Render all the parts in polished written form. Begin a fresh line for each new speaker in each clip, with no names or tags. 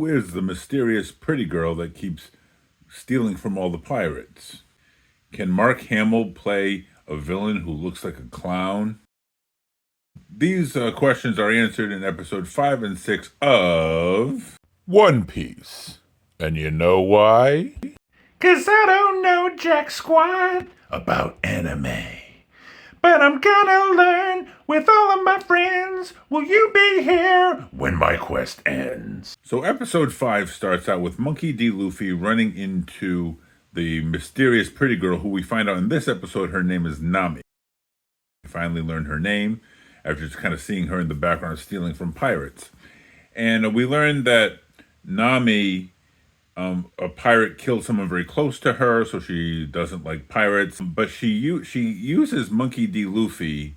Who is the mysterious pretty girl that keeps stealing from all the pirates? Can Mark Hamill play a villain who looks like a clown? These questions are answered in episode 5 and 6 of One Piece. And you know why? 'Cause I don't know jack squat about anime. But I'm gonna learn with all of my friends. Will you be here when my quest ends? So episode 5 starts out with Monkey D. Luffy running into the mysterious pretty girl who we find out in this episode her name is Nami. We finally learn her name after just kind of seeing her in the background stealing from pirates. And we learned that Nami, a pirate killed someone very close to her, so she doesn't like pirates. But she uses Monkey D. Luffy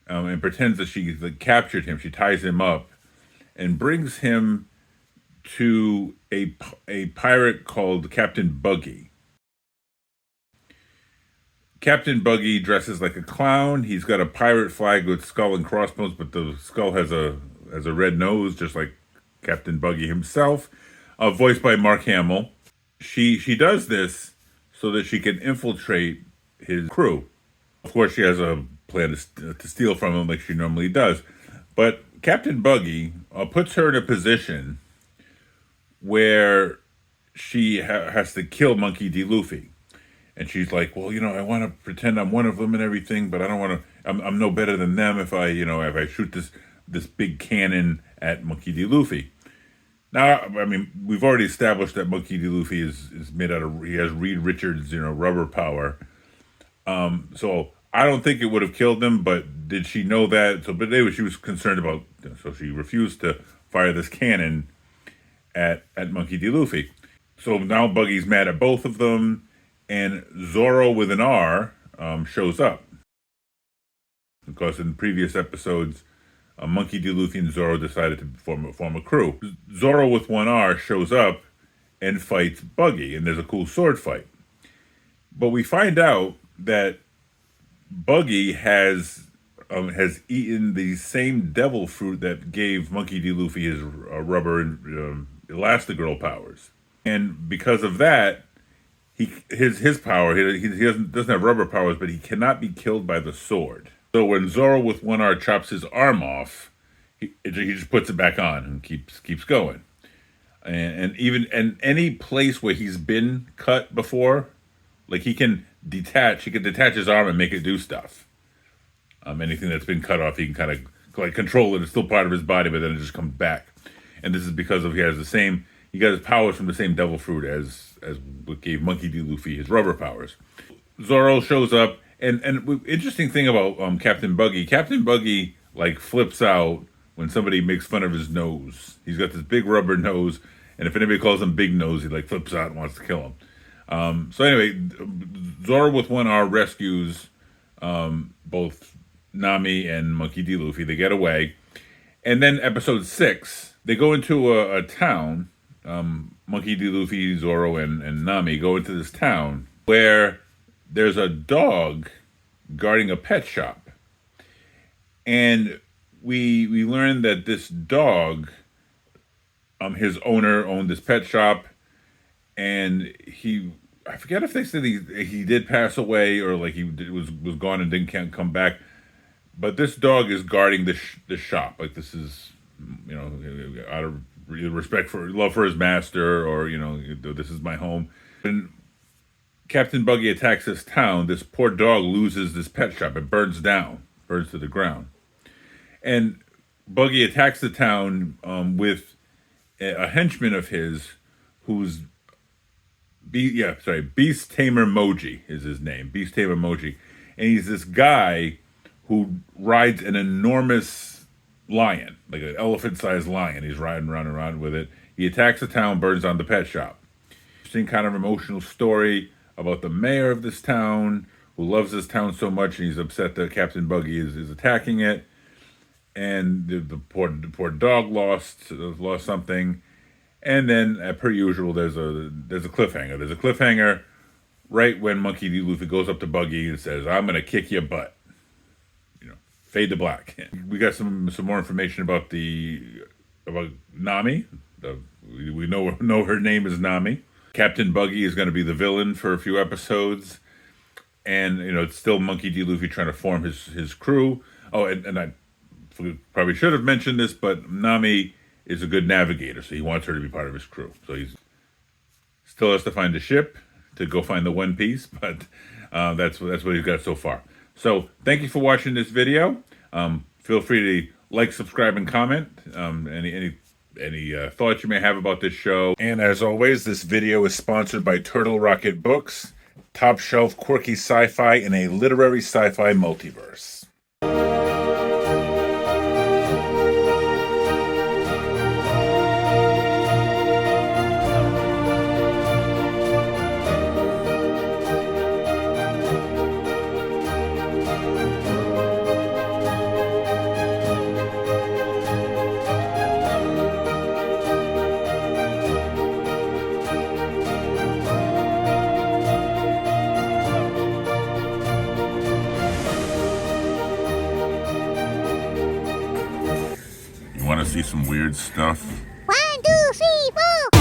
and pretends that she captured him. She ties him up and brings him to a pirate called Captain Buggy. Captain Buggy dresses like a clown. He's got a pirate flag with skull and crossbones, but the skull has a red nose, just like Captain Buggy himself. Voiced by Mark Hamill. She does this so that she can infiltrate his crew. Of course, she has a plan to steal from him like she normally does. But Captain Buggy puts her in a position where she has to kill Monkey D. Luffy. And she's like, well, I want to pretend I'm one of them and everything, but I don't want to. I'm no better than them if I shoot this big cannon at Monkey D. Luffy. Now, I mean, we've already established that Monkey D. Luffy is made out of, he has Reed Richards, rubber power. So I don't think it would have killed him, but did she know that? So, but anyway, she was concerned about, so she refused to fire this cannon at Monkey D. Luffy. So now Buggy's mad at both of them. And Zoro with an R shows up. Because in previous episodes, Monkey D. Luffy and Zoro decided to form a crew. Zoro with one R shows up and fights Buggy, and there's a cool sword fight. But we find out that Buggy has eaten the same devil fruit that gave Monkey D. Luffy his rubber and Elastigirl powers. And because of that, his power, he doesn't have rubber powers, but he cannot be killed by the sword. So when Zoro with one R chops his arm off, he just puts it back on and keeps going. And even any place where he's been cut before, like he can detach his arm and make it do stuff. Anything that's been cut off, he can kind of control it. It's still part of his body, but then it just comes back. And this is because he got his powers from the same devil fruit as what gave Monkey D. Luffy his rubber powers. Zoro shows up, and interesting thing about Captain Buggy flips out when somebody makes fun of his nose. He's got this big rubber nose, and if anybody calls him Big Nose, he flips out and wants to kill him. So anyway, Zoro with one R rescues both Nami and Monkey D. Luffy. They get away, and then episode 6, they go into a town. Monkey D. Luffy, Zoro, and Nami go into this town where there's a dog guarding a pet shop. And we learn that this dog, his owner owned this pet shop, and I forget if they said he did pass away or he was gone and didn't come back. But this dog is guarding the shop. This is, out of respect for love for his master, or this is my home. When Captain Buggy attacks this town, this poor dog loses this pet shop. It burns to the ground, and Buggy attacks the town with a henchman of his, who's Beast Tamer Moji is his name. Beast Tamer Moji, and he's this guy who rides an enormous lion, like an elephant-sized lion. He's riding around with it. He attacks the town, burns down the pet shop. Interesting kind of emotional story about the mayor of this town who loves this town so much, and he's upset that Captain Buggy is attacking it. And the poor dog lost something. And then, per usual, there's a cliffhanger. There's a cliffhanger right when Monkey D. Luffy goes up to Buggy and says, "I'm gonna kick your butt." Fade to black. We got some more information about Nami. We we know her name is Nami. Captain Buggy is going to be the villain for a few episodes, and it's still Monkey D. Luffy trying to form his crew. Oh, and I probably should have mentioned this, but Nami is a good navigator, so he wants her to be part of his crew. So he still has to find a ship to go find the One Piece, but that's what he's got so far. So thank you for watching this video. Feel free to like, subscribe, and comment. Any thoughts you may have about this show. And as always, this video is sponsored by Turtle Rocket Books, top shelf quirky sci-fi in a literary sci-fi multiverse. Want to see some weird stuff?
1, 2, 3, 4.